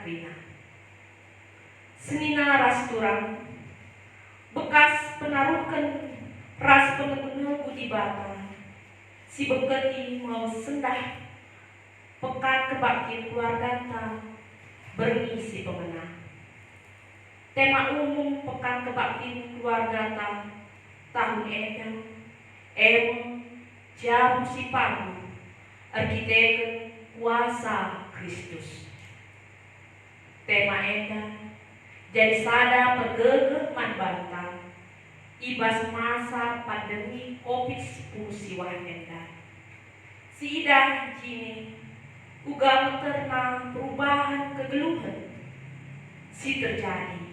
Rina. Senina ras turang, bekas penaruhkan ras peneguh budi bata, si beketi mau sendah, pekat kebakti keluarga ta, bermisi pemenang. Tema umum pekan kebakti keluarga ta, tahun edan, jam si pagu, arkitek kuasa Kristus. Tema edan, jadi sada pergegeh man bantang, ibas masa pandemi COVID-10 siwah edan. Si idah jini, uga meterna perubahan kegeluhan, si terjadi.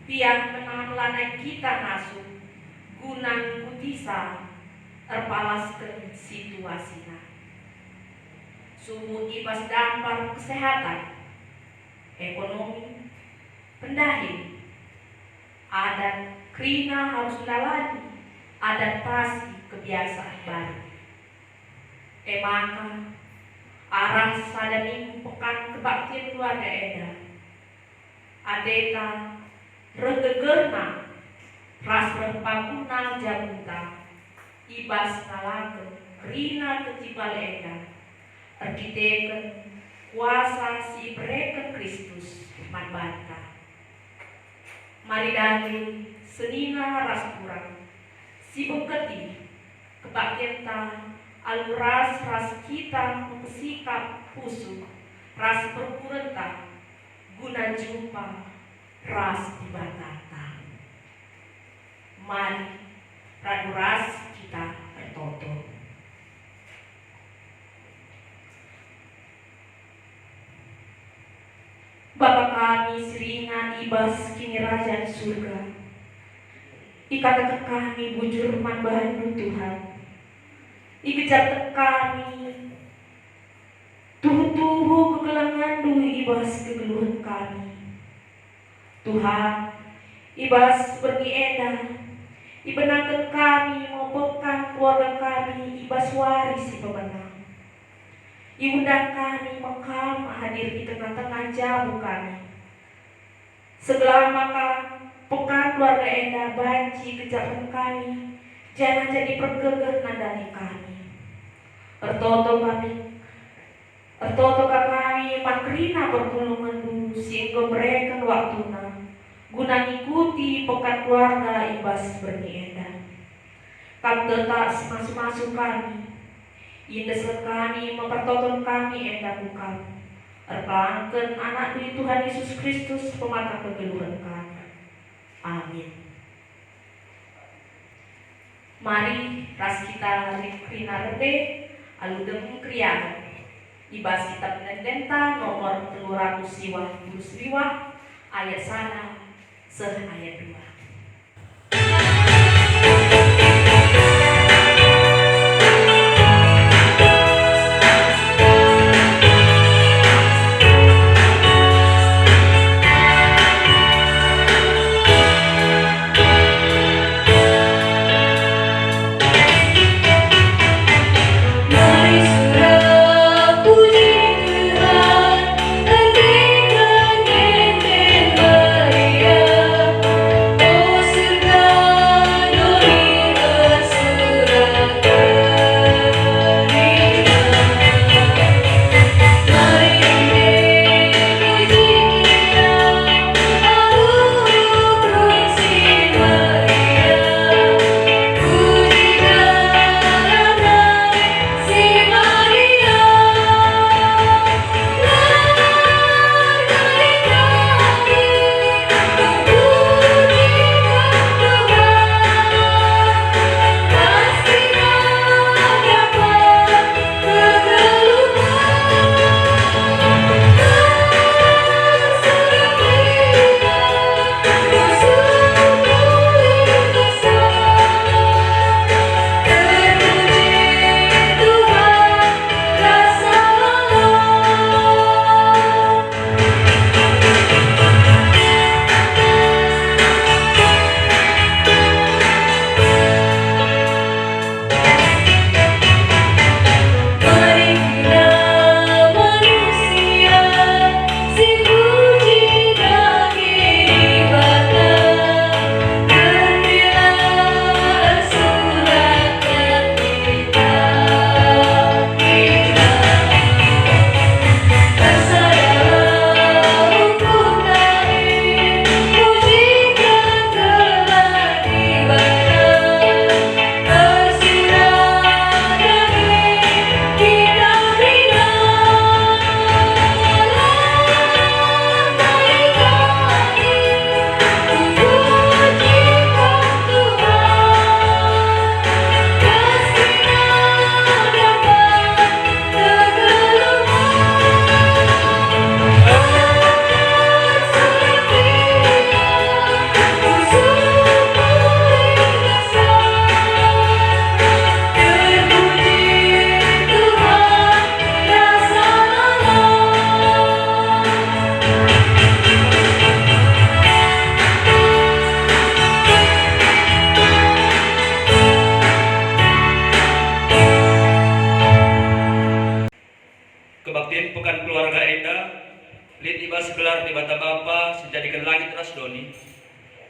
Piang menahan lanai kita ngasuh, gunan kutisa, terpalaskan situasinya. Sumut ibas dampak kesehatan, ekonomi, pendahi, adat krina harus lalani adaptasi kebiasaan baru. Maka arah sadani pekan kebaktian keluarga eda, adeta regegerna ras berpaguna jamunta, ibas nalaken krina kecibal eda, arkitekten kuasa si bereken Kristus manbanta. Mari dagi senina ras kurang, si beketi kebaktian ta aluras ras kita memsikap pusuk, ras berkurenta guna jumpa ras di batata. Mari radu ras kita bertoto. Bapa kami seringan ibas kini raja surga, ikatakan kami bujur manbahan Tuhan, ikejar kami tuhu-tuhu kegelangan duhi ibas kegeluhan kami. Tuhan, ibas pergi edan, ibenakan kami mempekan keluarga kami ibas waris si pemenang. Iundang kami mengkam hadir di tengah-tengah jamu kami. Segala maka pekan keluarga enda banci kejapan kami, jangan jadi pergegeh nadani kami. Ertoto kami makrina pertolongan dulu sehingga mereka waktuna guna ngikuti pekan keluarga ibas berni enda. Kam tetap masuk-masuk kami, indes kami mempertonton kami enda bukan. Erkelangken anak dari Tuhan Yesus Kristus pemata kegeluhan kami. Amin. Mari ras kita rina rede aludem kriya. Ibas kitab Nendenta nomor 200 siwah ayat sana ayat 2. Oh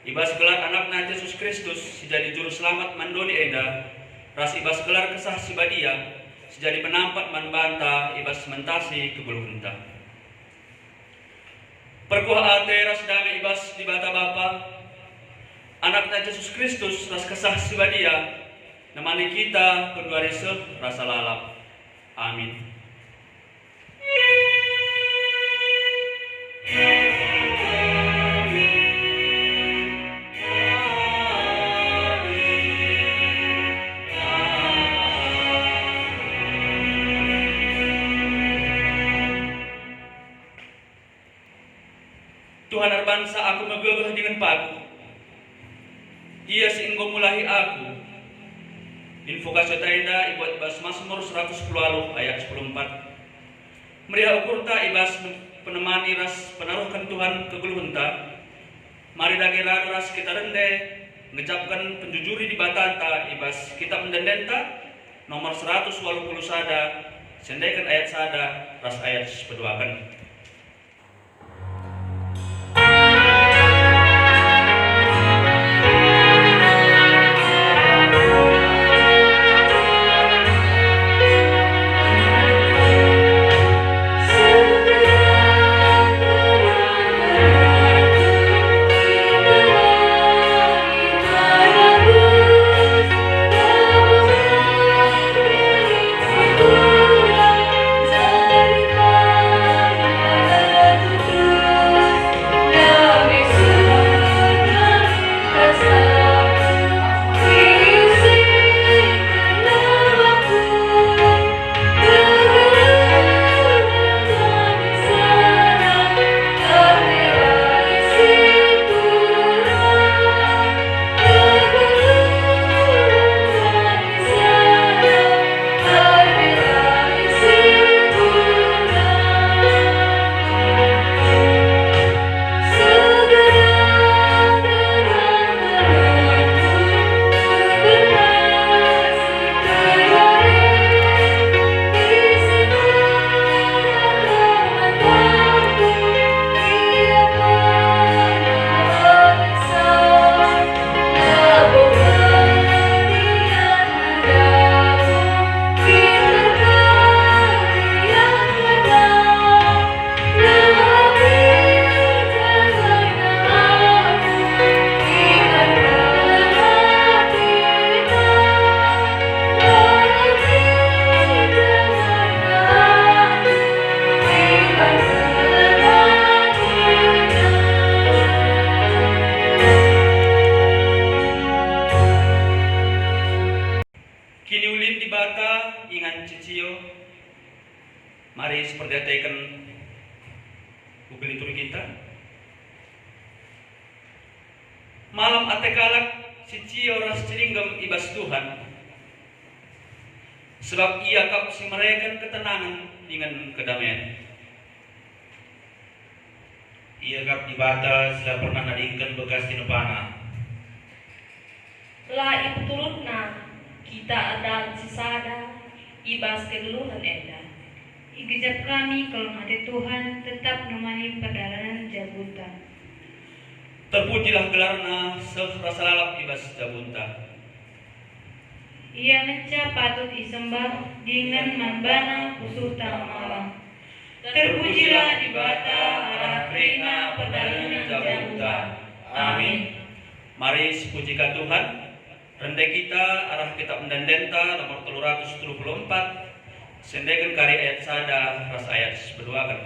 Ibas gelar anakna Yesus Kristus sejadi juru selamat mandoni eda, ras ibas gelar kesah si badia sejadi penampat manbanta ibas mentasi kebuluhunta. Perkuah ate ras dame ibas di bata bapa, anakna Yesus Kristus ras kesah si badia, namani kita kedua riseh rasa lalap. Amin. Tuhan arbangsa aku megegeh dengan pagu. Ia sehingga mulahi aku. Invokasi taenda ibuat ibas Mazmur 110 ayat 14. Meriah ukurta ibas penemani ras penaruhkan Tuhan keguluhunta. Mari dagira ras kita rende ngejapkan penjujuri di batanta ibas kita mendendenta nomor 180 sada sendekan ayat sada ras ayat peduakan. Ingan ciciyo, mari seperti tekan buku liturgi kita. Malam atekalak ciciyo ras ciringgam ibas Tuhan, sebab ia kap si mereka ketenangan dengan kedamaian. Ia kap dibata sudah pernah nadingkan bekas tinupana. Lah ibu turutna kita ada sisada ibas kegeluhan enda. Igejap kami kalau hati Tuhan tetap nemani perjalanan Jabunta. Terpujilah gelarna rasa lalap ibas Jabunta. Ia mencap patut disembah dengan membana khusuta malam. Terpujilah di bata arah krina perjalanan Jabunta. Amin. Mari pujikan Tuhan. Rendai kita arah kitab mendendenta nomor 374 sendekan kari ayat sada ras ayat berduakan.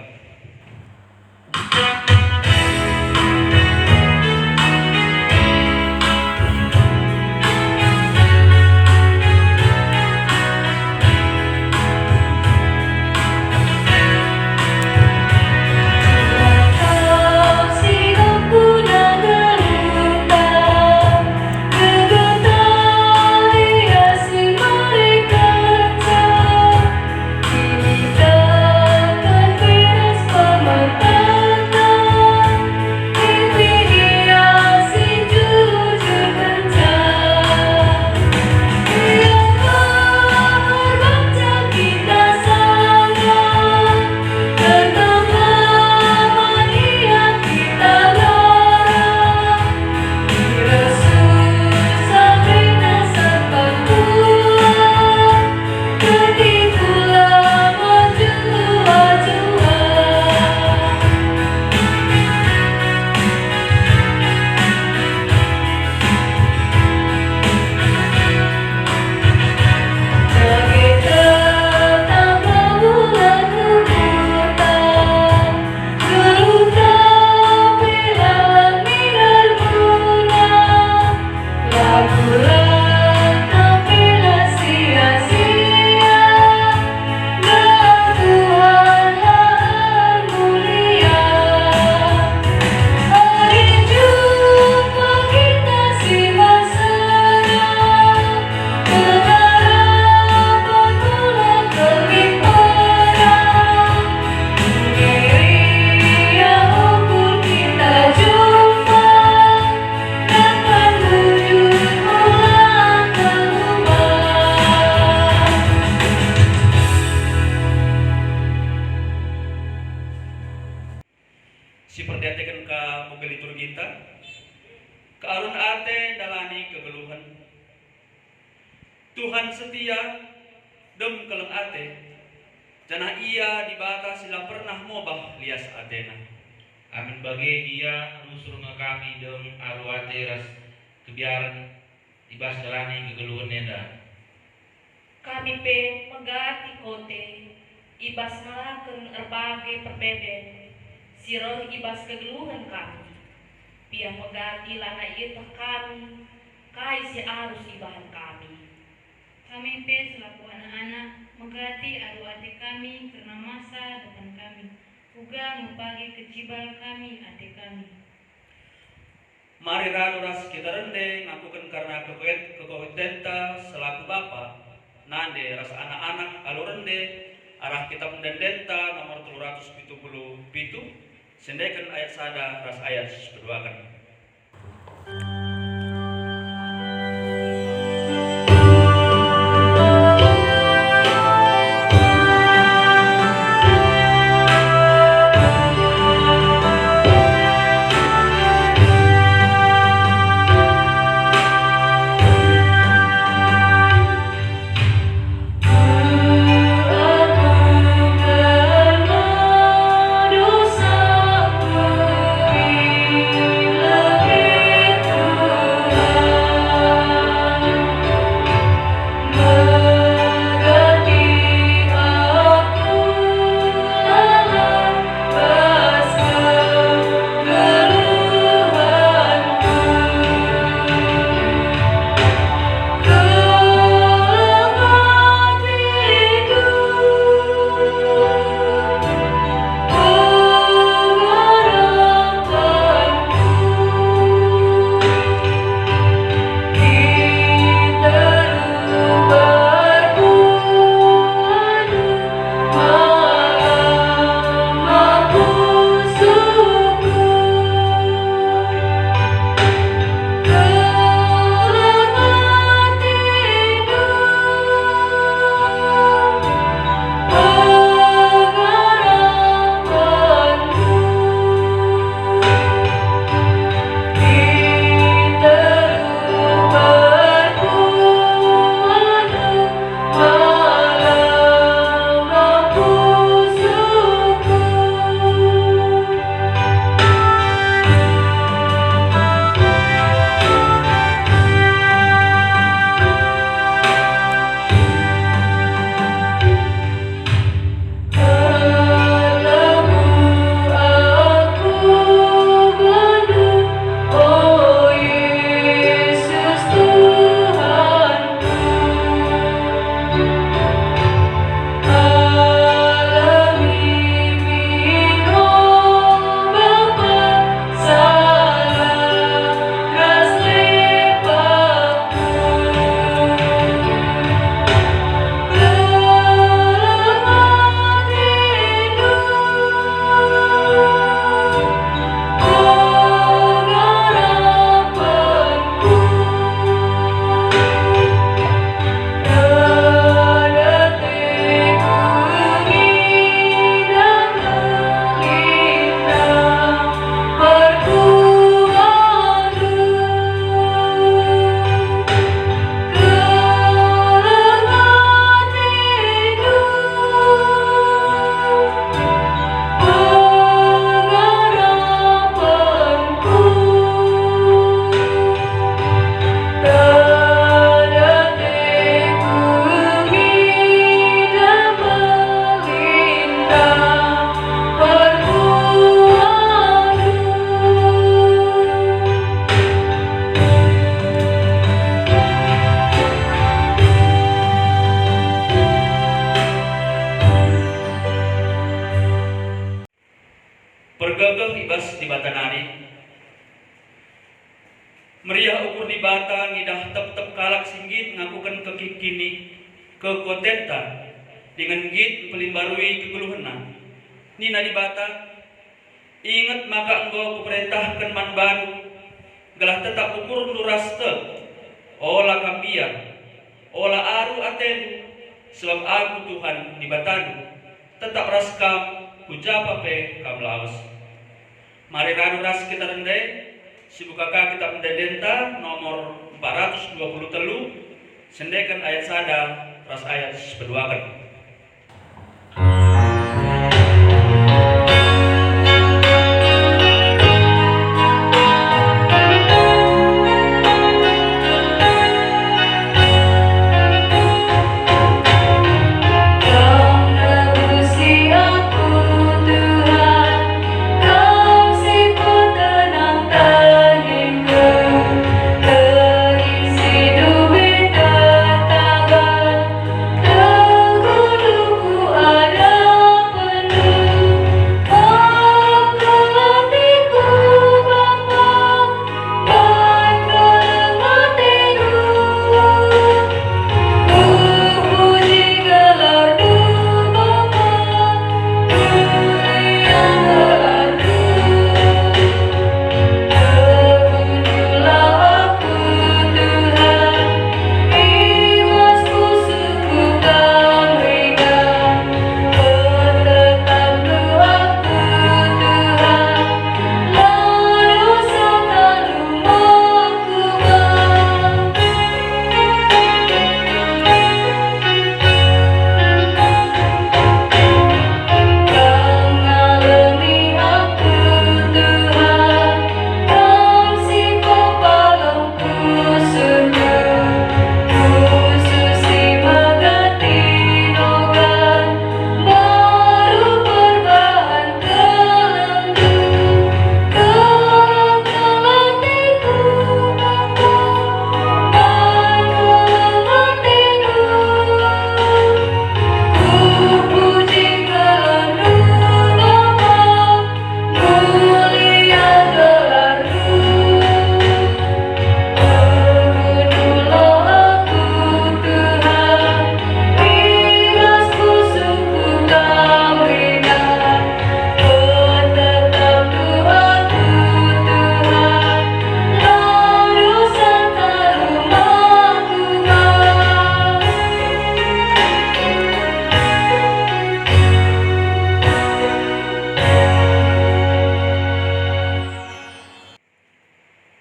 jalani kegeluhan. Tuhan setia dem keleng ate, jana ia dibata sila pernah mobah lias atena. Amin bagi dia rusur kami dem arwate ras kebiaran ibas jalani kegeluhan nenda. Kami pe megati kote, ibas ngalaken erbage perbeden, siroh ibas kegeluhan kami. Pia megati lana itah kami, kai si arus ibahan kami. Kami pe selaku anak-anak megati ati kami karena masa depan kami. Uga ngupagi kecibal kami ati kami. Mari radu ras kita rende ngakukan karena kekohetenta selaku bapa. Nande ras anak-anak alu rende arah kitab mendendenta nomor 377 sendekan ayat sada ras ayat berduakan. Pergagah ibas di batanari. Meriah ukur di bata ngidah tep-tep kalak singgit ngakukan kekikini kekotenta dengan git pelimbarui kegeluhena. Nina di bata ingat maka engkau kuperintahkan man baru gelah tetap ukur luras te ola kambia ola aru atenu sebab aku Tuhan di batanu tetap raskam hujapa pe kam laos. Mari ranu ras kita rendai, si bukaka kita mendedenta nomor 423 sendekan ayat sada ras ayat sepeduakan.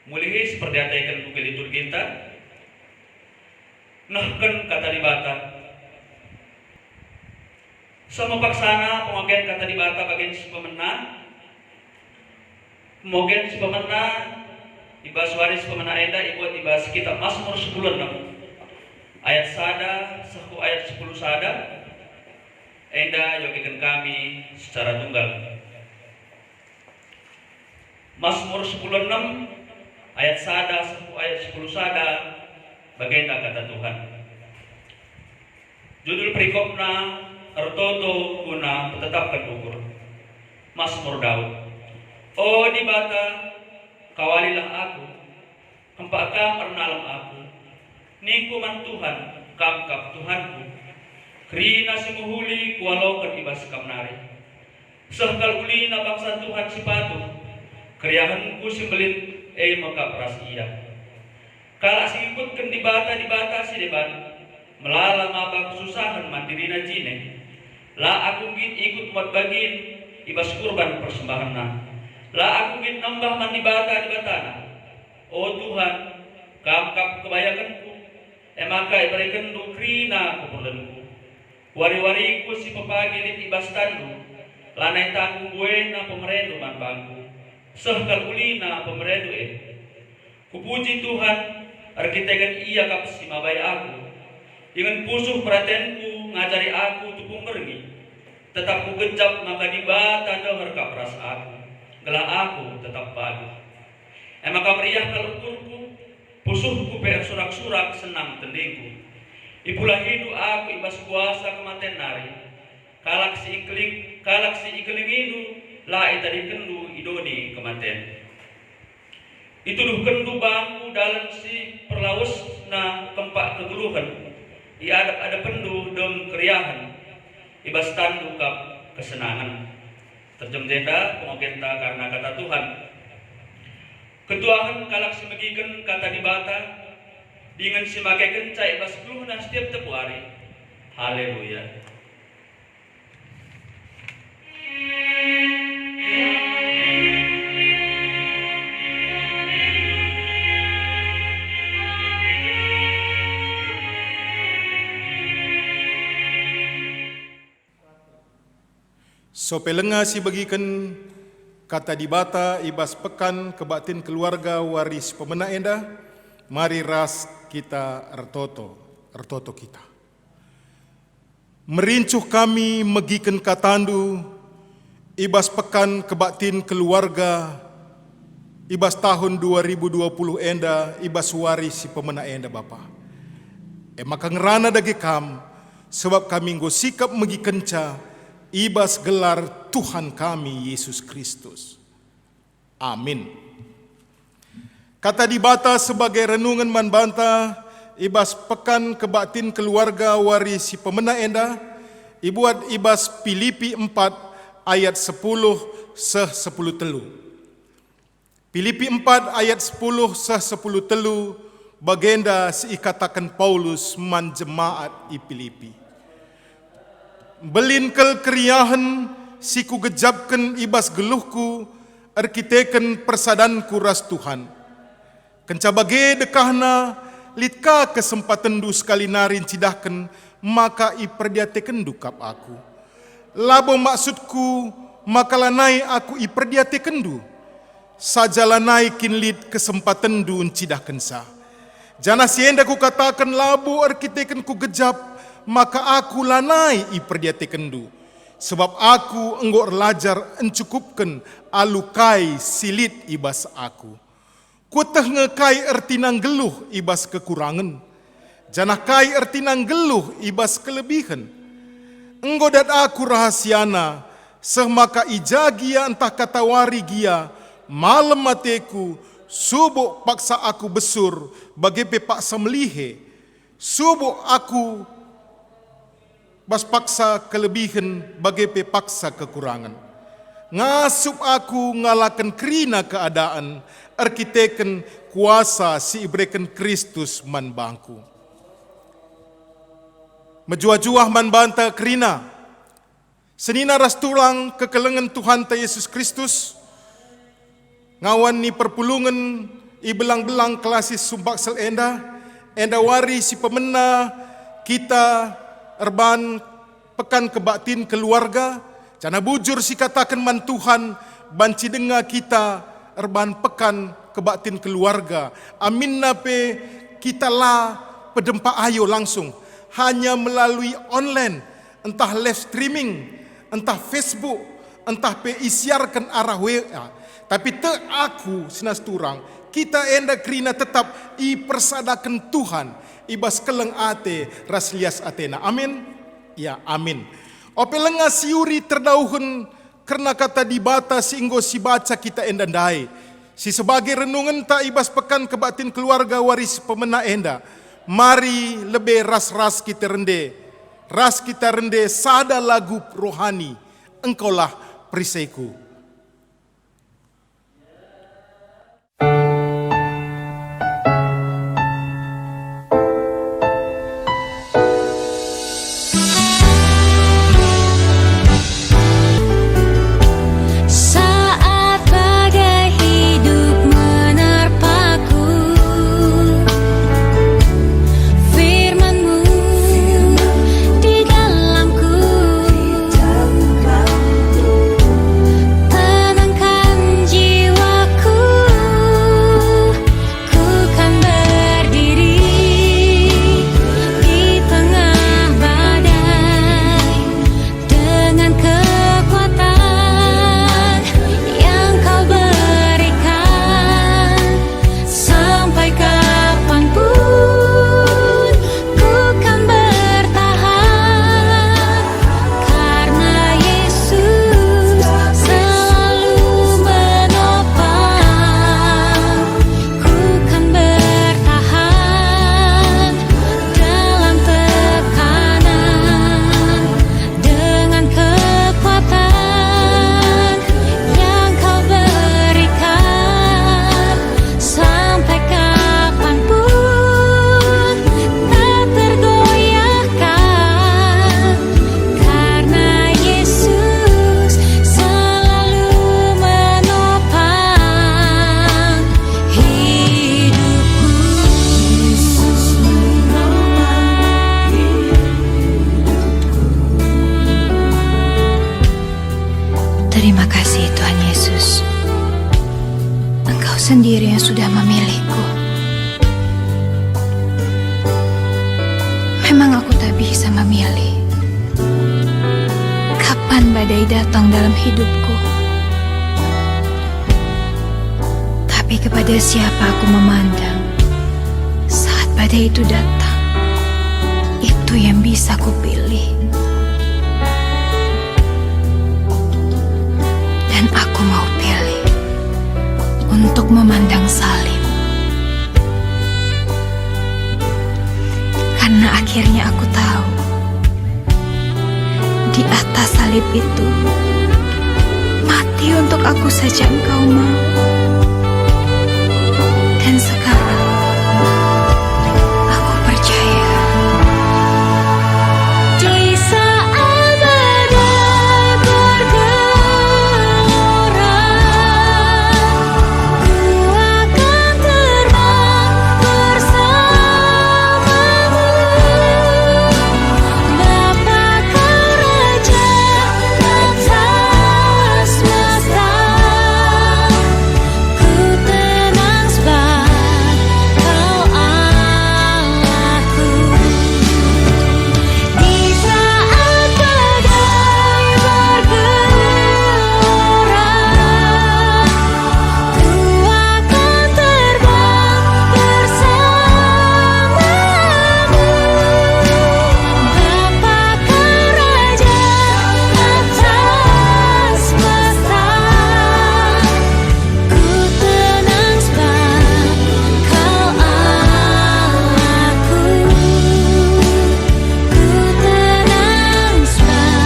Mulihi seperti ataikan buku liturgi kita, nahken kata dibata. Sama paksana pengogen kata dibata bagian si pemenang, pemogen si pemenang, ibas waris pemenang enda ibuat ibas kitab Mazmur 10:6 ayat sada saku ayat 10 sada enda yogikan kami secara tunggal. Mazmur 10:6 ayat sada saku ayat 10 sada baginda kata Tuhan. Judul perikopna Artoto guna menetapkan ukur. Mazmur Daud. Oh dibata kawalilah aku, kempakam pernalam aku, nikuman Tuhan, kamkap Tuhanku, krina simuhuli kualokan ibas kamnari. Sehkal uli na bangsa Tuhan sipatu, kriyahanku simbelit maka prasia. Kala sikutkan dibata si deban, melala mabang susahan mandirina jine. La aku git ikut muat bagin ibas kurban persembahan. La aku git nambah man dibata dibatana. Oh Tuhan, kamkap kebayakanku, maka ibarikan dukrina keperluanku. Wari-wariku si pepagilit ibas tandu, lanai tanggung buena pemerendu man bangku. Sehkal ulina pemerendu Kupuji Tuhan, arkitekan ia kap si mabay aku. Dengan pusuh perhatianku ngajari aku tupung mergi. Tetap ku gejap maka dibata dengar kapras aku. Gela aku tetap pagi. Maka meriah kalukurku, pusuhku per surak-surak senang tendingku. Ibulah hidup aku ibas kuasa kematen nari. Kalak si ikling hidu, la itadi kendu idoni kematen. Itu duh kendu bangku dalam si perlaus na kempak kegeluhan. Ia ada pendu dem keriahan. Ibas tandu kap kesenangan. Terjem jenda pengogenta karena kata Tuhan. Ketuahan kalak semegikan kata dibata. Dengan simakai kencai ibas keluhna setiap tepu hari. Haleluya. Sopelenga si bagikan kata dibata ibas pekan kebatin keluarga waris pemena enda, mari ras kita ertoto kita. Merincuh kami megikan katandu ibas pekan kebatin keluarga ibas tahun 2020 enda ibas waris si pemena enda Bapa. Maka ngerana dagi kam sebab kami nggo sikap megikenca ibas gelar Tuhan kami Yesus Kristus. Amin. Kata dibata sebagai renungan manbanta ibas pekan kebatin keluarga waris si pemena enda ibuat ibas Filipi 4 ayat 10 10 telu. Filipi 4 ayat 10 10 telu bagenda seikatakan Paulus man jemaat i Filipi. Belinkel keriahan si ku gejabkan ibas geluhku arkiteken persadanku ras Tuhan. Kenca bage dekahna litka kesempatan du sekali narin cidahken maka iperdiateken dukap aku. Labo maksudku maka lanai aku iperdiateken du. Sajalah naikin lid kesempatan du cidahken sa. Jana sienda ku katakan labo arkiteken ku gejab maka aku lanai iperdiateken du. Sebab aku enggo erlajar encukupkan alukai silit ibas aku. Kuteh ngekai ertinang geluh ibas kekurangan. Janah kai ertinang geluh ibas kelebihan. Enggo dat aku rahasiana, seh maka ijagia entah kata wari gia, malam mateku, subuh paksa aku besur, bagi paksa melihe, subuh aku bas paksa kelebihan bagi paksa kekurangan. Ngasup aku ngalakan kerina keadaan, arkiteken kuasa si ibreken Kristus man bangku. Menjuah-juah man banta kerina, senina ras tulang kekelengan Tuhan ta Yesus Kristus, ngawan ni perpulungan ibelang-belang kelasis sumbaksel enda wari si pemena kita erban pekan kebatin keluarga, cana bujur si katakan man Tuhan banci denga kita erban pekan kebatin keluarga. Amin nape kita lah pedempa ayo langsung hanya melalui online, entah live streaming, entah Facebook, entah pe isiarkan arah WA. Tapi te aku sinas turang kita enda kerina tetap ipersadakan Tuhan ibas keleng ate raslias atena. Amin. Ya amin. Opelenga siuri terdauhun karena kata dibata singgo si baca kita enda dai. Si sebagai renungan tak ibas pekan kebatin keluarga waris pemena enda. Mari lebih ras-ras kita rende. Ras kita rende sada lagu rohani. Engkaulah perisaiku. sendiri yang sudah memilihku. Memang aku tak bisa memilih kapan badai datang dalam hidupku. Tapi kepada siapa aku memandang saat badai itu datang, itu yang bisa kupilih. Dan aku mau pilih untuk memandang salib. Karena akhirnya aku tahu di atas salib itu mati untuk aku saja Engkau mau. Dan sekarang aku percaya di saat badai bergelora, ku akan terbang bersamamu. Bapa Kau Raja atas semesta, ku tenang sebab Kau Allahku. Di saat badai bergelora, ku akan terbang bersamamu. Bapa Kau Raja atas semesta, ku tenang sebab Kau Allahku. Ku tenang sebab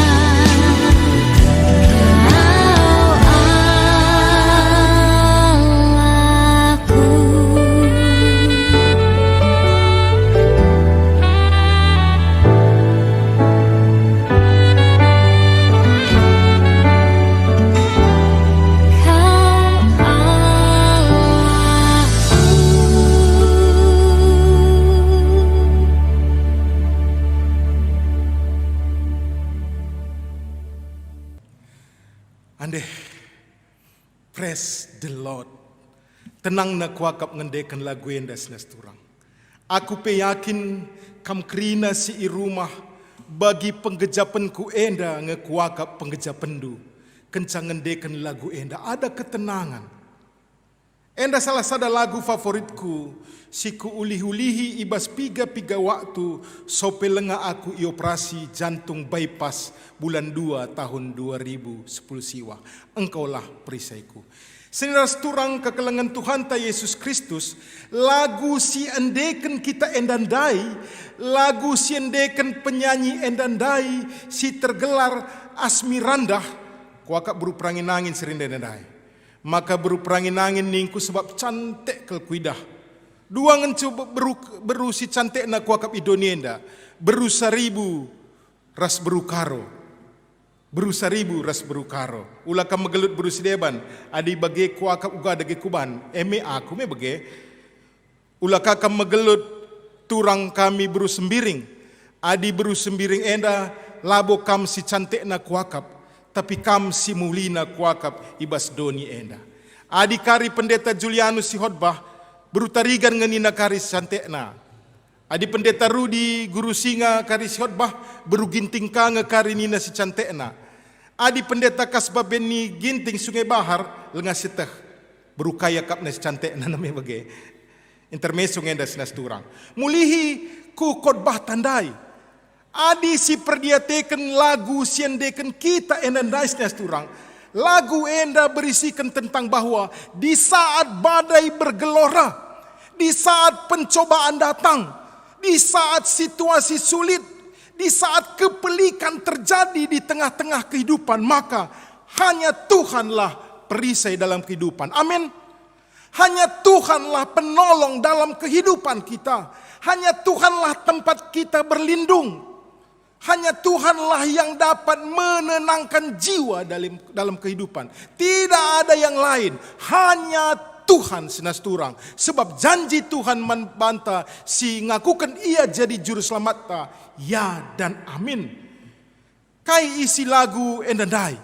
Kau Ande, praise the Lord. Tenang na kuakap ngendekan lagu enda senas turang. Aku pe yakin kam krina si i rumah bagi penggejapanku enda ngekuakap penggejapandu. Kencang ngendekan lagu enda ada ketenangan. Enda salah sada lagu favoritku. Siku ulih-ulihi ibas piga waktu sope lenga aku ioperasi jantung bypass bulan 2 tahun 2010 siwa. Engkaulah perisaiku. Senira seturang kekelengan Tuhan ta Yesus Kristus, lagu si endeken kita endandai, lagu si endeken penyanyi endandai, si tergelar Asmirandah, kuakak beruperangin angin serinda endandai. Maka beruperangin angin ningku sebab cantik kelkuidah. Dua ngencu beru si cantik na kuakap idonienda, beru 1000 ras beru karo. Beru 1000 ras beru karo. Ulah kam megelut beru sideban, adi bagi kuakap uga dage kuban, eme aku me bage. Ulah kam megelut turang kami beru sembiring, adi beru sembiring enda labo kam si cantik na kuakap, tapi kam si mulina kuakap ibas doni enda. Adi kari pendeta Julianus si khotbah, berutarigan ngenina karis santekna. Adi pendeta Rudi guru singa karis khotbah beruginting ka ngekari nina si cantekna. Adi pendeta Kasbah Beni ginting Sungai Bahar lenga seteh berukaya kapna si cantekna namanya bage. Intermeso ngenda sinas turang. Mulihi ku khotbah tandai. Adi si perdiateken lagu siendeken kita enandai sinas turang. Lagu enda berisikan tentang bahwa di saat badai bergelora, di saat pencobaan datang, di saat situasi sulit, di saat kepelikan terjadi di tengah-tengah kehidupan, maka hanya Tuhanlah perisai dalam kehidupan. Amin. Hanya Tuhanlah penolong dalam kehidupan kita. Hanya Tuhanlah tempat kita berlindung. Hanya Tuhanlah yang dapat menenangkan jiwa dalam kehidupan. Tidak ada yang lain. Hanya Tuhan sinas turang. Sebab janji Tuhan membanta si ngakukan ia jadi juru selamat ta. Ya dan amin. Kai isi lagu endandai.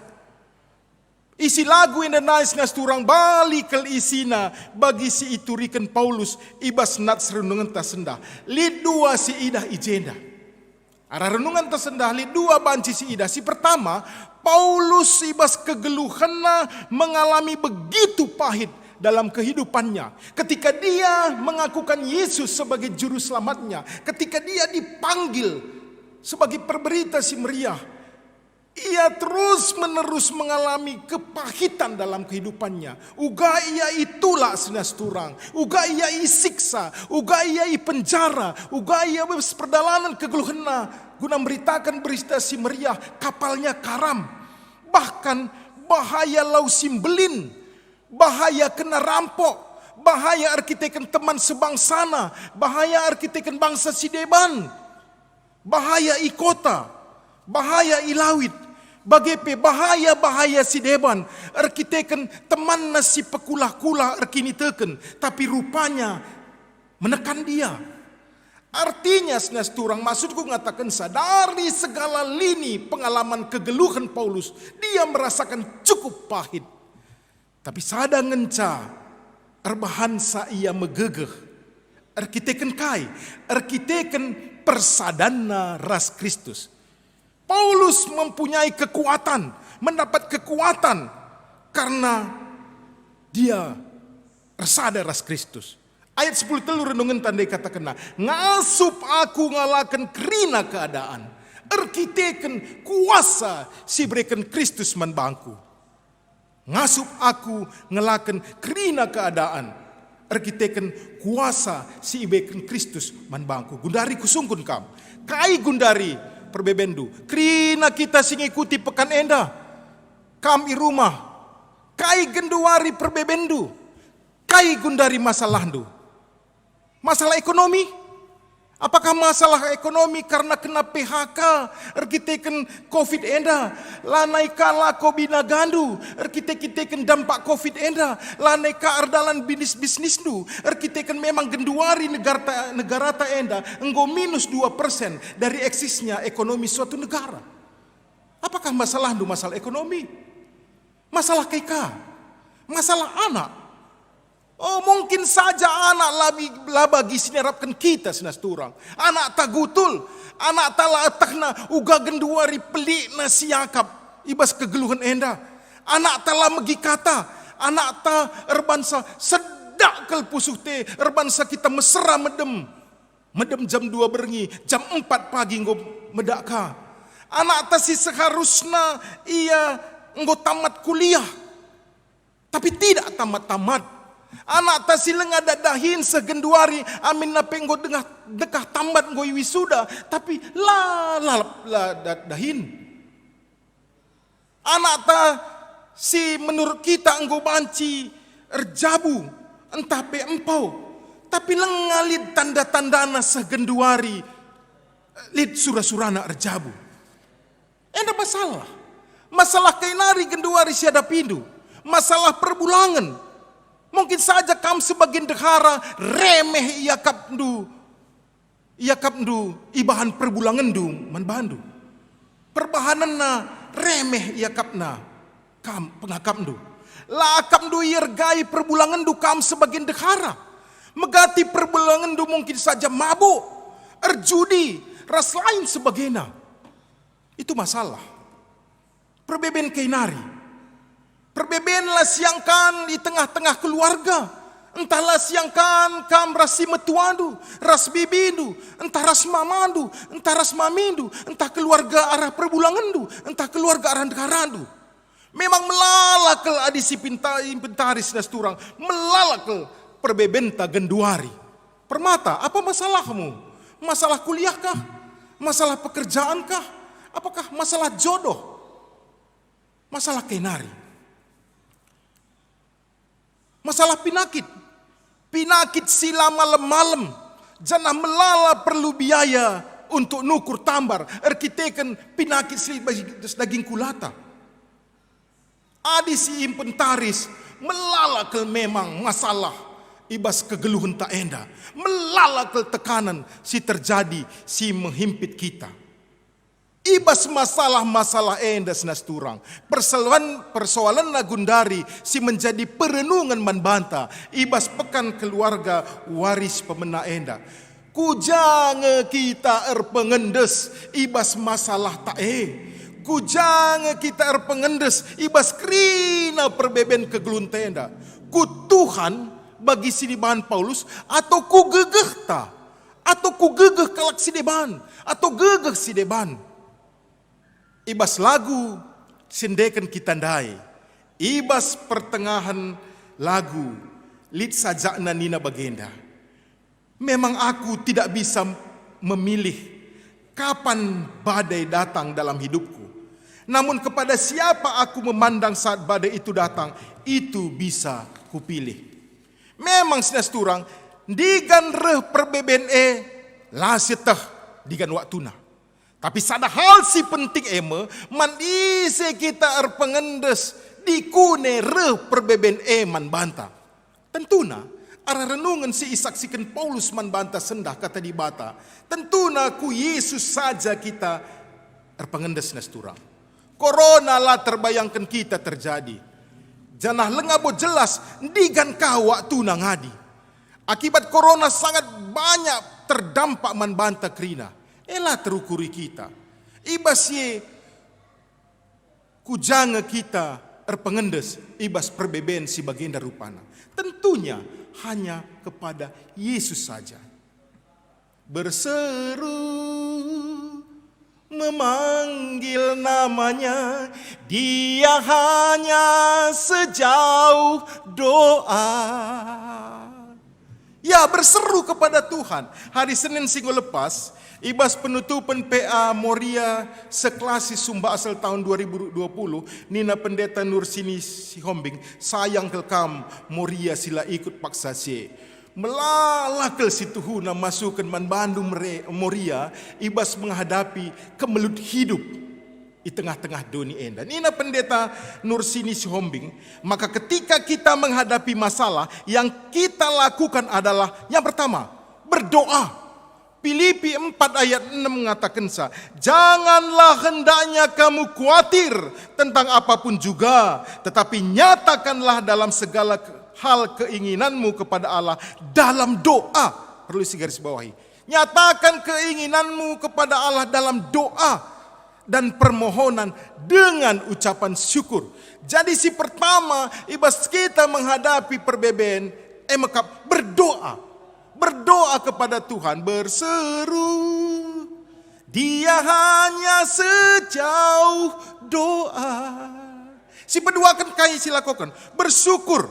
Isi lagu yang nais nas turang balik ke isina bagi si iturikan Paulus ibas nats renungan tasenda. Lid dua si idah ijenda. Arah renungan tasenda lid dua banci si idah. Si pertama, Paulus ibas kegeluhanna mengalami begitu pahit dalam kehidupannya. Ketika dia mengakukan Yesus sebagai juru selamatnya. Ketika dia dipanggil sebagai perberita si meriah. Ia terus menerus mengalami kepahitan dalam kehidupannya. Uga ia itulah senas turang. Uga ia isiksa. Uga ia penjara. Uga ia perdalanan kegeluhena. Guna memberitakan berita si meriah. Kapalnya karam. Bahkan bahaya lau simbelin. Bahaya kena rampok. Bahaya arkitekan teman sebangsana. Bahaya arkitekan bangsa Sideban. Bahaya ikota. Bahaya ilawit. Bagepe bahaya Sideban. Arkiteken teman nasi pekulah-kulah arkiniteken. Tapi rupanya menekan dia. Artinya senas turang maksudku ngatakan dari segala lini pengalaman kegeluhan Paulus. Dia merasakan cukup pahit. Tapi sada ngenca erbahan sa ia megegeh. Arkiteken kai. Arkiteken persadana ras Kristus. Paulus mempunyai kekuatan, mendapat kekuatan karena dia resada ras Kristus. Ayat 10 telur renungan tandai kata kena. Ngasup aku ngalakan kerina keadaan. Arkiteken kuasa si berikan Kristus manbangku. Ngasup aku ngalakan kerina keadaan. Arkiteken kuasa si berikan Kristus manbangku. Gundari kusungkun kam. Kai gundari. Perbebendu, krina kita sing ikuti pekan enda, kami rumah, kai genduari perbebendu, kai gundari masalahdu, masalah ekonomi, apakah masalah ekonomi karena kena PHK, erkiteken COVID enda, lanai kala kobina gandu, erkiteken dampak COVID enda, lanai ka ardalan bisnis du, erkiteken memang genduari negara ta enda, enggo minus 2% dari eksisnya ekonomi suatu negara. Apakah masalah du masalah ekonomi? Masalah keka? Masalah anak? Oh mungkin saja anak labagi sinarapkan kita senas turang. Anak tagutul, anak tala atakna uga genduari pelik na siakap ibas kegeluhan enda. Anak tala megi kata, anak ta erbansa sedak kel pusuh te, erbansa kita mesra medem. Medem jam 2 berngi, jam 4 pagi nggo medaka. Anak ta si seharusnya ia nggo tamat kuliah. Tapi tidak tamat-tamat. Anak tasileng ada dahin segenduari amin napenggo dekah tambat ngoi wisuda tapi dahin. Anak ta si menurut kita enggo banci erjabu entah pe empau tapi lengalid tanda-tandana segenduari lid surah-surana erjabu. Ada masalah. Masalah kainari genduari siada pindu. Masalah perbulangan. Mungkin saja kamu sebagian dehara remeh ia kapndu ibahan perbulangan du manbandu. Perbahanan na remeh ia kapna kam pengakapndu. La akapndu irgai perbulangan du kam sebagian dehara. Megati perbulangan du mungkin saja mabuk, erjudi, ras lain sebagainya. Itu masalah. Perbeben kainari. Perbebenlah siangkan di tengah-tengah keluarga. Entahlah siangkan kam rasi metuandu, ras bibindu, entah ras mamandu, entah ras mamindu, entah keluarga arah perbulangandu, entah keluarga arah dekarandu. Memang melalakel adisi inventaris das turang, melalakel perbebenta genduari. Permata, apa masalahmu? Masalah kuliahkah? Masalah pekerjaankah? Apakah masalah jodoh? Masalah kenari? Masalah pinakit. Pinakit sila malam-malam. Janah melala perlu biaya untuk nukur tambar. Erkiteken pinakit sila daging kulata. Adi si inventaris melalakel memang masalah. Ibas kegeluhan tak enda. Melalakel tekanan si terjadi si menghimpit kita. Ibas masalah-masalah enda senas turang. Persoalan nagundari si menjadi perenungan manbanta. Ibas pekan keluarga waris pemena enda. Kujang kita pengendes ibas masalah tae. Kujang kita pengendes ibas krina perbeben kegelun tenda. Ku Tuhan bagi sinibahan Paulus atau ku gegeh ta. Atau ku gegeh kalak sideban. Atau gegeh sideban. Ibas lagu sendekan kita ndai. Ibas pertengahan lagu lit sajakna nina bagenda. Memang aku tidak bisa memilih kapan badai datang dalam hidupku. Namun kepada siapa aku memandang saat badai itu datang, itu bisa kupilih. Memang sinas turang digan reh perbeben la seteh digan waktuna. Tapi sada hal si penting man ise kita pengendes dikune reh perbeben man banta. Tentuna arah renungan si isaksikan Paulus man banta sendah kata di bata. Tentuna ku Yesus saja kita pengendes nas turang. Corona lah terbayangkan kita terjadi. Janah lengabo jelas digan kawak tuna ngadi. Akibat corona sangat banyak terdampak man banta krina. Elah terukuri kita. Ibas ye kujanga kita pengendes ibas perbeben si baginda rupana. Tentunya hanya kepada Yesus saja. Berseru memanggil namanya, dia hanya sejauh doa. Ya, berseru kepada Tuhan. Hari Senin minggu lepas, ibas penutupan PA Moria seklasi Sumba asal tahun 2020, Nina Pendeta Nursini Sihombing, sayang kelkam Moria sila ikut paksa si. Melalakel si Tuhuna masukkan man Bandung Moria, ibas menghadapi kemelut hidup di tengah-tengah dunia enda. Nina Pendeta Nursini Sihombing, maka ketika kita menghadapi masalah, yang kita lakukan adalah yang pertama, berdoa. Filipi 4 ayat 6 mengatakan janganlah hendaknya kamu khawatir tentang apapun juga, tetapi nyatakanlah dalam segala hal keinginanmu kepada Allah dalam doa. Perlu digaris bawahi. Nyatakan keinginanmu kepada Allah dalam doa dan permohonan dengan ucapan syukur. Jadi si pertama ibas kita menghadapi perbeben berdoa. Berdoa kepada Tuhan, berseru, dia hanya sejauh doa. Si kedua kan kai silakukan, bersyukur.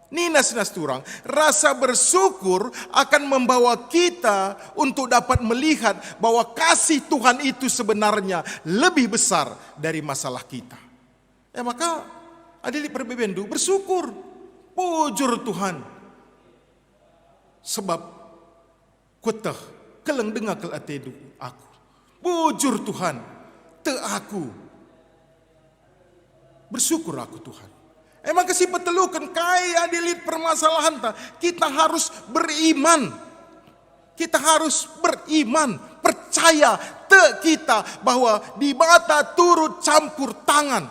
Nina sinas turang, rasa bersyukur akan membawa kita untuk dapat melihat bahwa kasih Tuhan itu sebenarnya lebih besar dari masalah kita. Maka adili perbebendu bersyukur, pujur Tuhan. Sebab kutah keleng dengar kel atedu aku. Bujur Tuhan, te aku. Bersyukur aku Tuhan. Emang kasih petelukan kaya adilit permasalahan ta. Kita harus beriman. Kita harus beriman, percaya te kita bahwa di bata turut campur tangan.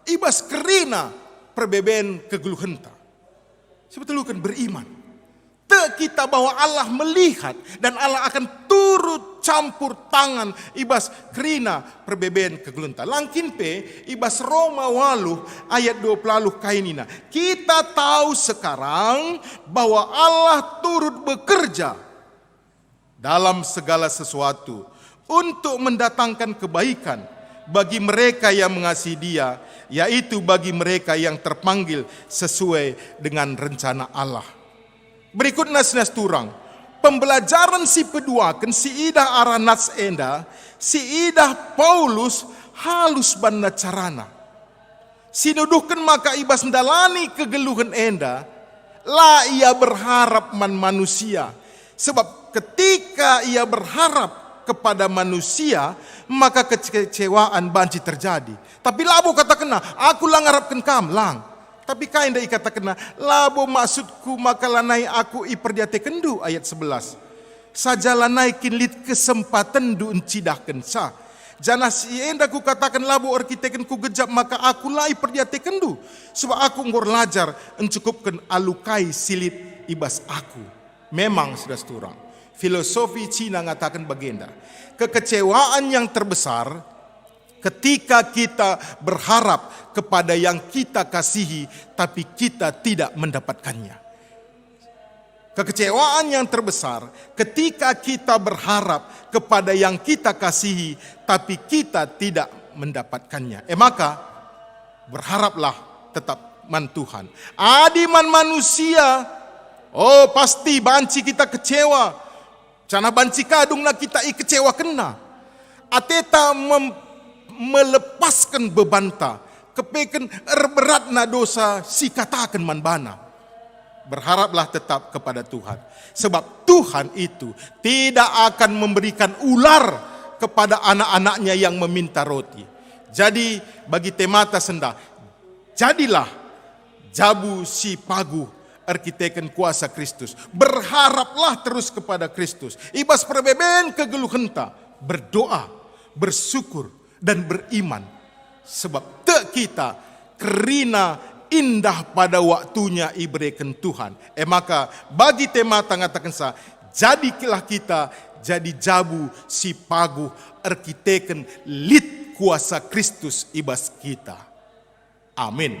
Ibas kerina perbeben kegeluhan ta. Sebetelukan beriman. Kita bahwa Allah melihat dan Allah akan turut campur tangan ibas kerina perbeben kegelunta. Langkin pe ibas Roma 8 ayat 20 kainina. Kita tahu sekarang bahwa Allah turut bekerja dalam segala sesuatu untuk mendatangkan kebaikan bagi mereka yang mengasihi Dia, yaitu bagi mereka yang terpanggil sesuai dengan rencana Allah. Berikut nas turang. Pembelajaran si peduakan si idah arah nats enda, si idah Paulus halus banda carana. Si nuduhkan maka ibas ndalani kegeluhan enda, lah ia berharap man manusia. Sebab ketika ia berharap kepada manusia, maka kekecewaan banci terjadi. Tapi labo kata kena, aku lang ngarapkan kam lang. Tapi kain dah ikata kena, labo maksudku maka lanai aku iperdiate kendu ayat 11. Saja lanai kinlit kesempatan du encidahkan sa. Janas ienda ku katakan labu arkiteken ku gejap maka aku lai perdiatekan du. Sebab aku ngor lajar encukupkan alukai silit ibas aku. Memang sudah seturang. Filosofi Cina ngatakan bagenda. Kekecewaan yang terbesar ketika kita berharap kepada yang kita kasihi tapi kita tidak mendapatkannya. Kekecewaan yang terbesar ketika kita berharap kepada yang kita kasihi tapi kita tidak mendapatkannya. Maka berharaplah tetap man Tuhan. Adiman manusia, oh pasti banci kita kecewa. Cana banci kadung na kita kecewa kena. Ateta melepaskan bebanta, kepeken berat na dosa si katakan man bana. Berharaplah tetap kepada Tuhan. Sebab Tuhan itu tidak akan memberikan ular kepada anak-anaknya yang meminta roti. Jadi bagi temata senda, jadilah jabu si pagu arkiteken kuasa Kristus. Berharaplah terus kepada Kristus. Ibas perbeben kegeluhenta, berdoa, bersyukur dan beriman. Sebab kita kerina indah pada waktunya iberikan Tuhan. Maka bagi temata ngatakan sa, jadilah kita jadi jabu si pagu arkiteken lit kuasa Kristus ibas kita. Amin.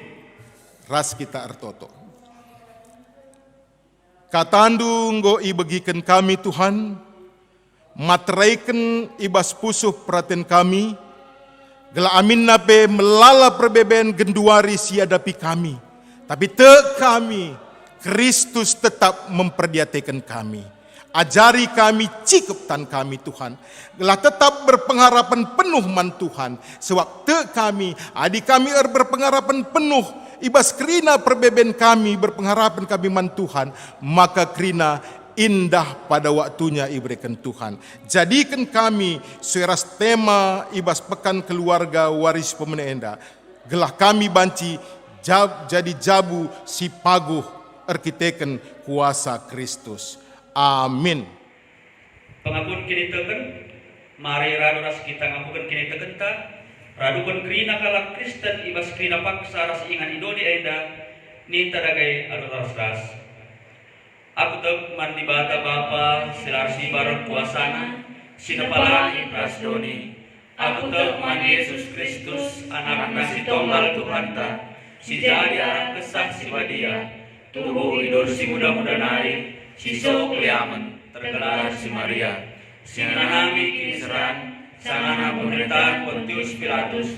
Ras kita ertoto. Katandu nggo ibegikan kami Tuhan, materaikan ibas pusuh perhatian kami, gela amin nape melala perbeben genduari siadapi kami. Tapi kami, Kristus tetap memperdiatekan kami. Ajari kami, cikuptan kami Tuhan. Gela tetap berpengharapan penuh man Tuhan. Sebab kami, adik kami berpengharapan penuh. Ibas kerina perbeben kami, berpengharapan kami man Tuhan. Maka kerina indah pada waktunya iberikan Tuhan. Jadikan kami seras tema ibas pekan keluarga waris pemenenda. Gelah kami banci jadi jabu si paguh arkiteken kuasa Kristus. Amin. Pengapun kini teken, mari raduras kita ngapukan kini teken ta, radukan kerina kalak Kristen ibas kerina paksa ras ingan idoni enda, ni tadagai aduras ras. Aku tak mandi bata bapa selarsi baron kuasana sinapalani prasdoni. Aku tak mandi Yesus Kristus anak nasi tunggal Tuhan ta. Si jadi anak kesah si wadia. Tubuh hidur si muda-muda nari. Si sok liaman tergelar si Maria. Si nganami kiseran sangana pemerintahan Pontius Pilatus.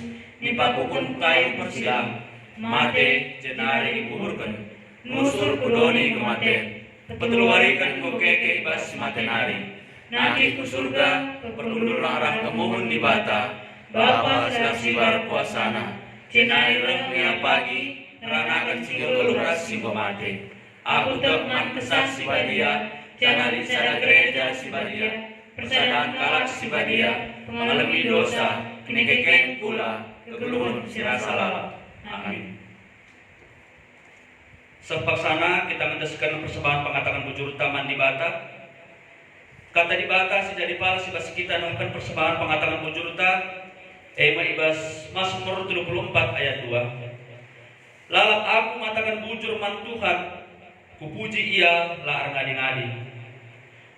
Nipakukun kayu persilang. Mate jenari kuburkan. Nusur kudoni kematen. Petuluarikan ko keke ibas matenari. Naki ku surga, pergundur larang kemuhun di bata. Bapa selasibar kuasana. Cenai remnya pagi, ranakan singgul keluras si pemate. Aku teman kesah si badia, jangan disana gereja si badia. Persadaan kalak si badia, mengalami dosa, kini keken pula, kegeluhun si rasalah. Amin. Sepaksana kita mendeskan persembahan pengatakan bujur taman di bata. Kata di bata si jadi pala si bas kita nungkan persembahan pengatakan bujur ta. Ema ibas Mazmur 34 ayat 2. Lalap aku matakan bujur man Tuhan, kupuji ia la ngadi-ngadi.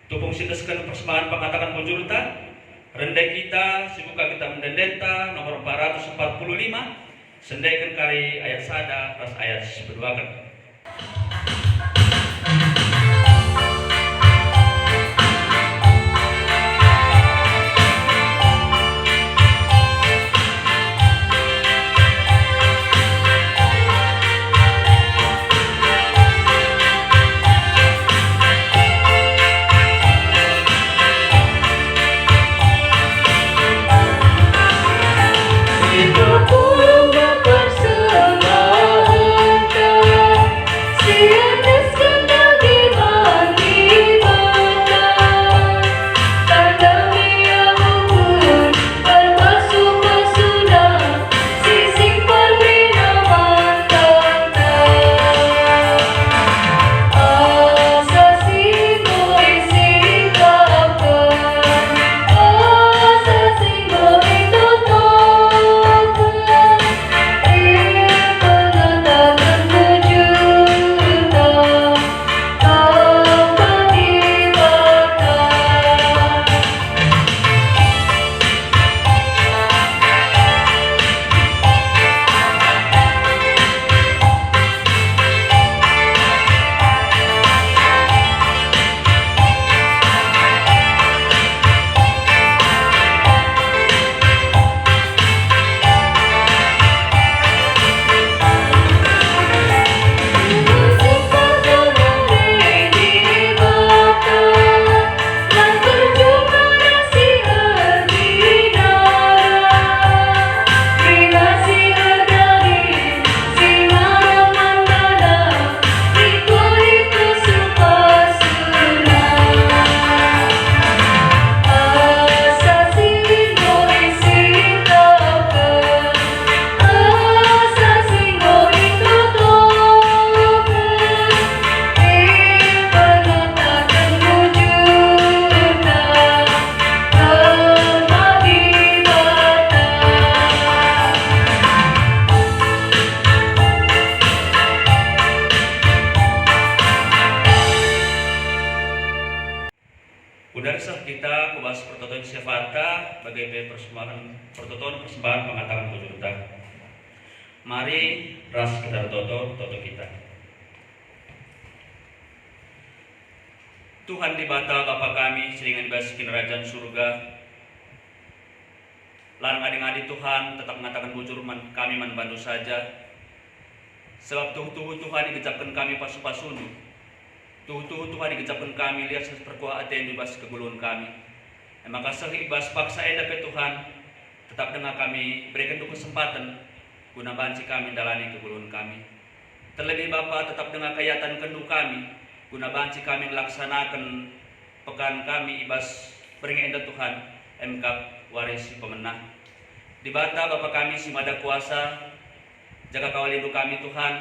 Tupung si deskan persembahan pengatakan bujur ta. Rendai kita sibuka kita mendendeta nomor 445. Sendaikan kali ayat sada pas ayat berduakan. Persembahan Kudarsah kita kubahas pertoton sefata bagai pertoton persembahan pengatakan kujurta. Mari ras kita toto kita. Tuhan di bata Bapa kami seringan dibasikin kerajaan surga. Larang adik-adik Tuhan tetap mengatakan bujur kami manbantu saja. Sebab tuh Tuhan dikejapkan kami pasu-pasunu. Tuh Tuhan dikejapkan kami lihat seperkuah yang dibas keguluhan kami. Maka sehibas paksa eda ke Tuhan tetap dengar kami berikan tuh kesempatan guna banci kami dalani keguluhan kami. Terlebih Bapa tetap dengar kayatan kendu kami guna banci kami melaksanakan pekan kami ibas beringat eda Tuhan MK waris pemenang. Di bata Bapa kami si mada kuasa jaga kawal hidup kami Tuhan,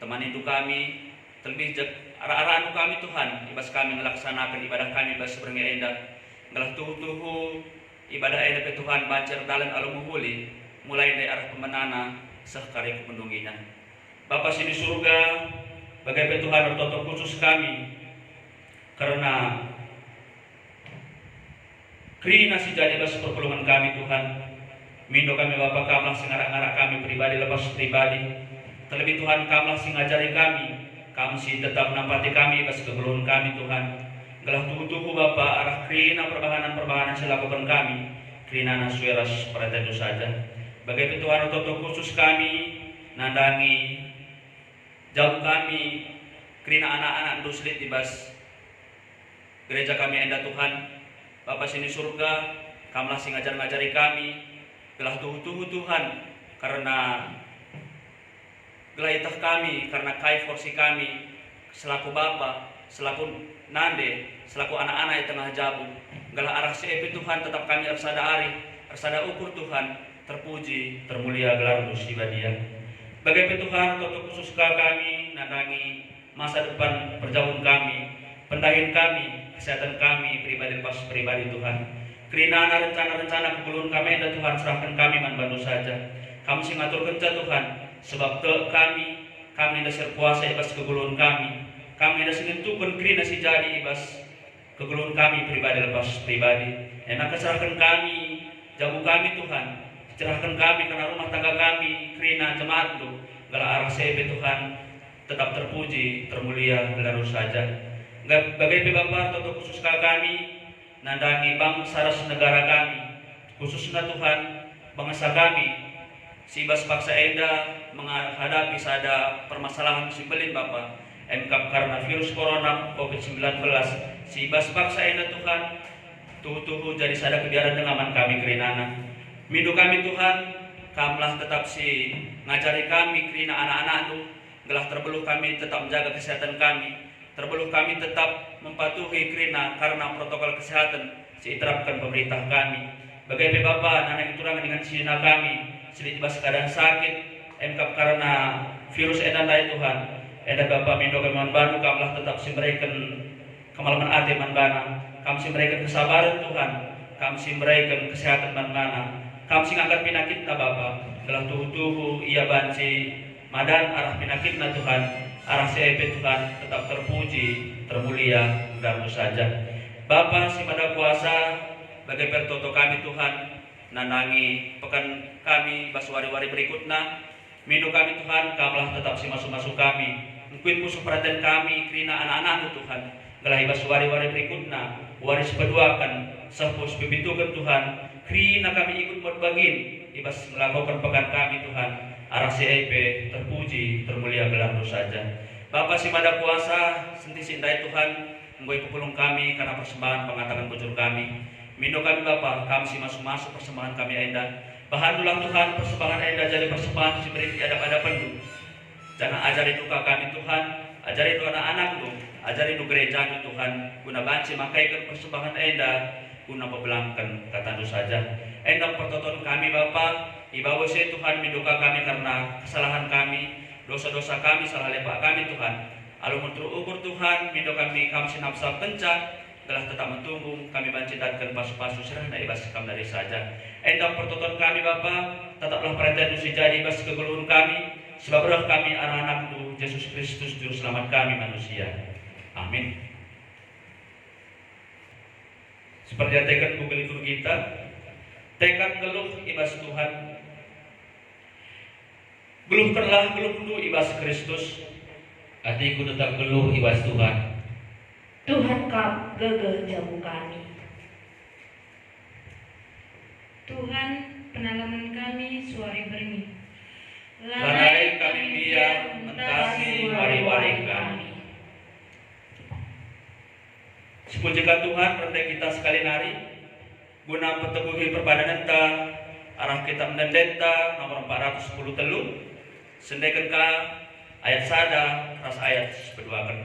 teman hidup kami, terlebih arah-arah kami Tuhan, ibas kami melaksanakan ibadah kami ibas beringat eda. Ngalah tuhu ibadah eda ke Tuhan bancar dalam alumuhuli mulai dari arah pemenana sehkari kependunginya. Bapa sini surga, bagai Tuhan bertoto khusus kami karena krina si jadi bas perpulungan kami Tuhan. Mindo kami Bapa kamlah singarak-ngarak kami pribadi lepas pribadi. Terlebih Tuhan kamlah singajari kami si tetap nampati kami bas keguluhan kami Tuhan. Gelah tuhu Bapa arah krina perbahanan silakukan kami. Krina nasueras pada itu saja. Bagai Tuhan toto khusus kami nandangi jauh kami krina anak-anak duslit di bas gereja kami enda Tuhan. Bapa sini surga kamlah singajar-ngajari kami. Gelah tuhu Tuhan karena gelah itah kami karena kai forsi kami selaku Bapa, selaku nande, selaku anak-anak yang tengah jabu. Gelah arah CEP Tuhan tetap kami arsada ari, arsada ukur Tuhan, terpuji, termulia gelar musibah dia. Bagai Tuhan toto khusus kami nandangi masa depan perjalanan kami, pendahin kami, kesehatan kami pribadi lepas pribadi Tuhan. Kerina rencana-rencana kebuluhan kami dan Tuhan serahkan kami manbantu saja. Kami singatur kenca Tuhan, sebab kami dasar kuasa ibas kebuluhan kami. Kami dasar nentukan kerina si jadi ibas kebuluhan kami pribadi lepas pribadi. Maka serahkan kami, jago kami Tuhan. Serahkan kami karena rumah tangga kami, kerina jemaat itu. Gala arah sebe Tuhan tetap terpuji, termulia, gelar saja. Bagai Bapa toto khusus kami nandangi bangsa ras negara kami, khususnya Tuhan bangsa kami si ibas paksa eda menghadapi sada permasalahan si belin Bapa MK karena virus corona COVID-19 si ibas paksa eda Tuhan tuhu jadi sada kebiaran dengaman kami kerinana mindu kami Tuhan kamlah tetap si ngajari kami kerina anak-anak itu gelah terbeluh kami tetap menjaga kesehatan kami. Terbeluh kami tetap mematuhi kerina karena protokol kesehatan diterapkan pemerintah kami. Bagai Bapa, anak itu dengan sina kami, sedikit bas keadaan sakit, MK karena virus edan dari Tuhan. Edan Bapa mindo kami baru kamlah tetap memberikan kemalaman hati manbana, kami memberikan kesabaran Tuhan, kami memberikan kesehatan manbana, kami ngangkat penyakit na Bapa, dalam tuhu ia banci madan arah penyakit na Tuhan. Arah CEP Tuhan tetap terpuji, termulia, dan saja. Bapa si pada kuasa, bagai pertoto kami Tuhan, nanangi pekan kami baswari-wari berikutnya, minum kami Tuhan, kamlah tetap si masuk-masuk kami, mungkin pusuh perhatian kami, kerina anak-anak Tuhan, gelahi baswari-wari berikutnya, waris peduakan, sahpus pipitukan Tuhan, kerina kami ikut berbagin, ibas melakukan pekan kami Tuhan. Arah CEP terpuji, termulia gelar saja. Bapa si pada kuasa, senti sindai Tuhan, menggoi pepulung kami karena persembahan pengatakan bujur kami. Mindo kami Bapa, kami si masuk-masuk persembahan kami enda. Bahadulah Tuhan persembahan enda jadi persembahan si beri adap-adapan du. Jangan ajari duka kami Tuhan, ajari itu anak-anak du, ajari du gereja du Tuhan. Guna banci makaikan persembahan enda, guna pebelangkan kata du saja. Enda pertoton kami Bapa. Ibawa saya Tuhan menduka kami karena kesalahan kami, dosa-dosa kami, salah lepak kami Tuhan. Alumun terukur Tuhan, menduka kami sinapsa pencak, telah tetap mentunggu, kami bancintatkan pasu-pasu serah na ibas kami dari saja. Endang pertonton kami Bapa, tetaplah perhatian dusi jadi ibas keguluhan kami, sebab roh kami anak-anak tu Yesus Kristus Juru Selamat kami manusia. Amin. Seperti yang tekan Google itu kita, tekan geluh ibas Tuhan. Geluhkanlah geluh dulu ibas Kristus. Hatiku tetap geluh ibas Tuhan. Tuhan kap gegel jauh kami. Tuhan penalaman kami suari bermi. Lanai kami biar mentasi wari-wari kami. Sepujikan Tuhan rendah kita sekali nari, guna peteguhi perbadanan ta arah kita mendendeta nomor 410 telu, sendekan ka ayat sada ras ayat berduakan.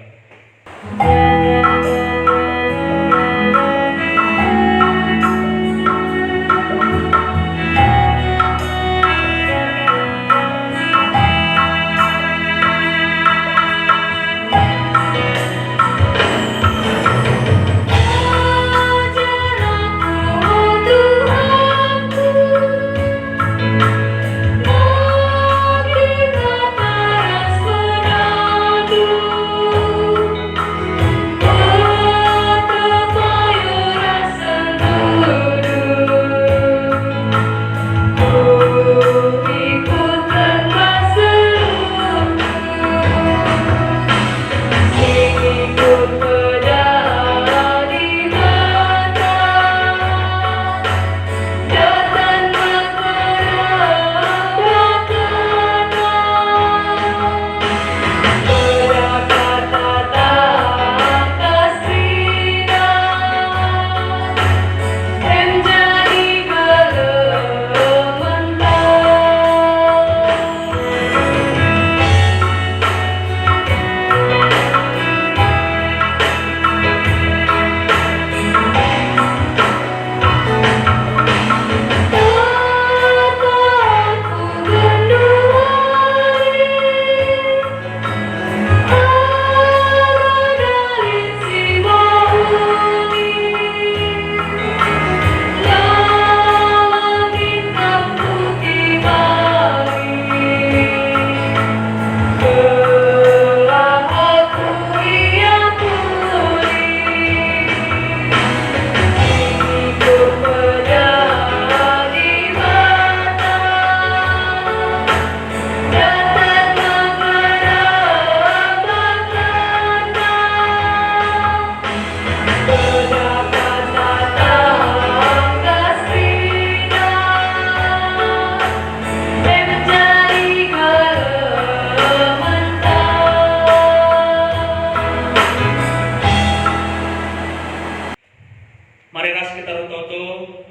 Mari ras kita rototo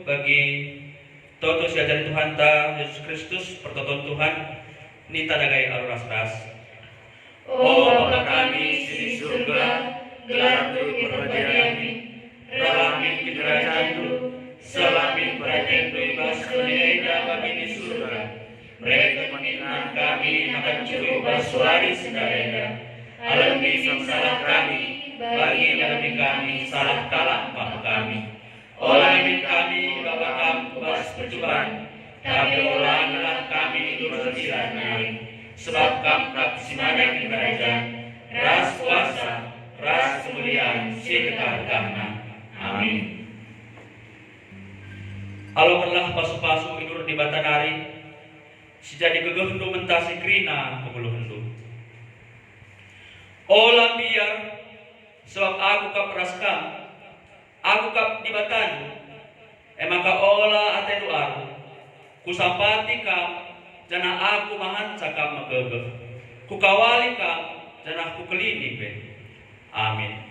bagi toto siajan Tuhan ta Yesus Kristus pertoton Tuhan nita dagai aluras ras. Oh Bapa kami di surga, gelar tu perpadiami, Ralamin kerajaan selamin perhatian ibas kuniaida bagi di surga. Mereka mengingat kami akan cukup basuari segalanya. Alam bisa salah kami, bagi lebih kami salah kalah pak kami. Olamin kami bapak kami kubas percobaan, tapi olahlah kami bersilanai. Sebab kamkap simana kerajaan, ras kuasa, ras kemuliaan, sikekal karena. Amin. Alokanlah pasu-pasu idur di batanari, sejadi gegehendu mentasi krina kebuluhendu. Olam biar, sebab aku kap raskam, aku kap di batanu, emaka ola atedu aku, kusampati kam, jana aku mahanca kam megegeh, kukawali kam, jana aku kelini be. Amin.